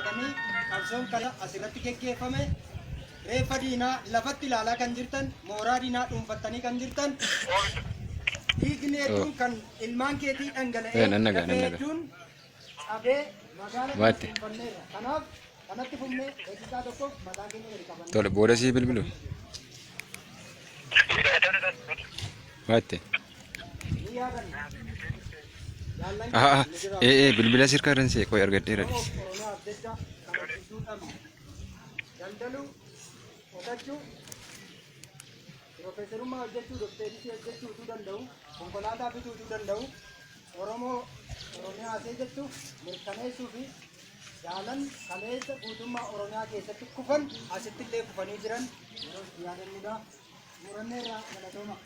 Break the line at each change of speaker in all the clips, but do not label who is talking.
jabaatanii qabsoon kana asirratti geggeeffame. Reeffa diinaa lafatti ilaalaa kan jirtan, mooraa diinaa dhuunfattanii kan jirtan, dhiigni hedduun kan ilmaan keetii dhangala'ee hedduun qabee magaalaa dhuunfanneerra. Kanaaf kanatti fufnee daqiiqaa tokkoof mataa keenya gadi qabanna.
Tole booda sii bilbilu. Waatte.
Ni yaadanna.
Bilbila sirkaa dansee qoy argadheera.
Oromiyaaf jecha kabajjuu dhabne. Daldaluu, qotachuu, piroofeesarummaa hojjechuu, dokteerisii hojjechuu utuu danda'u, konkolaataa bituu utuu danda'u, Oromiyaa asee jechuuf mirkaneessuu fi jaalan kaleessa guutummaa Oromiyaa keessatti kufan asitti illee kufanii jiran yeroo itti yaadannudha. Muranneerraa galatooma.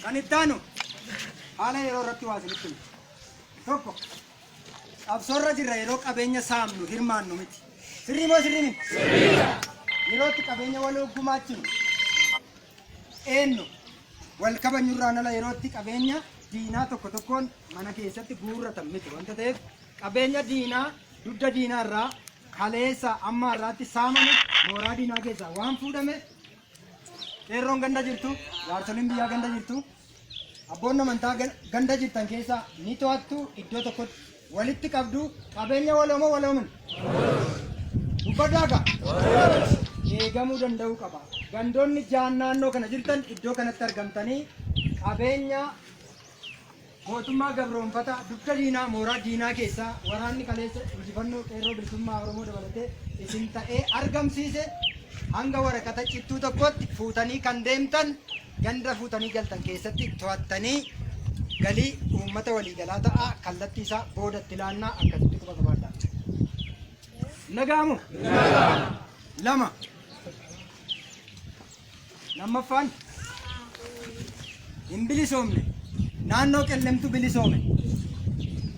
Kan itti aanu haala yeroo irratti waa isinitti himu. Tokko qabsoorra jirra yeroo qabeenya saamnu hirmaannu miti. Sirrii moo sirrii miti? Yeroo itti qabeenya wal gumaachinu eenyu wal kabajnurraan ala yeroo itti qabeenya diinaa tokko tokkoon mana keessatti guurratan miti. Wanta ta'eef qabeenya diinaa dugda diinaa irraa kaleessa amma irraatti saamame mooraa diinaa keessaa waan fuudhame qeerroon ganda jirtu, jaarsoliin biyyaa ganda jirtu, abboonni amantaa ganda jirtan keessaa ni to'attu iddoo tokkotti walitti qabdu qabeenya waloomoo waloomin dubbadaaga eegamuu danda'uu qaba. Gandoonni jaan naannoo kana jirtan iddoo kanatti argamtanii qabeenya mootummaa gabroonfata dugda diinaa mooraa diinaa keessaa waraanni kaleessa injifannoo qeerroo bilisummaa Oromoo dabalatee isin ta'ee argamsiise hanga waraqata cittuu tokkotti fuutanii kan deemtan ganda fuutanii galtan keessatti to'attanii galii uummata waliigalaa ta'a kallattii isaa boodatti ilaannaa akkasitti quba qabaadha. Nagaamu lama lammaffaan hin bilisoomne naannoo qellemtu bilisoome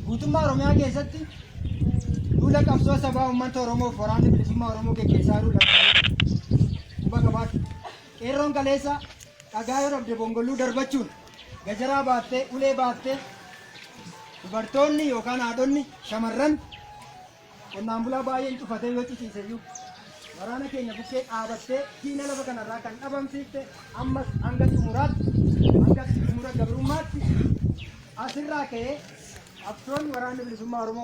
guutummaa Oromiyaa keessatti duula qabsoo sabaa uummata Oromoof waraanni bilisummaa Oromoo geggeessaa jiru quba qabaadha. Qeerroon kaleessa dhagaa yoo dhabde bongolluu darbachuun gajaraa baattee ulee baattee dubartoonni yookaan haadhonni shamarran qonnaan bulaa baay'een cufatee yoo ciciise iyyuu waraana keenya bukkee dhaabattee diina lafa kanarraa kan dhabamsiifte ammas hanga xumura gabrummaatti asirraa ka'ee qabsoon waraanni bilisummaa Oromoo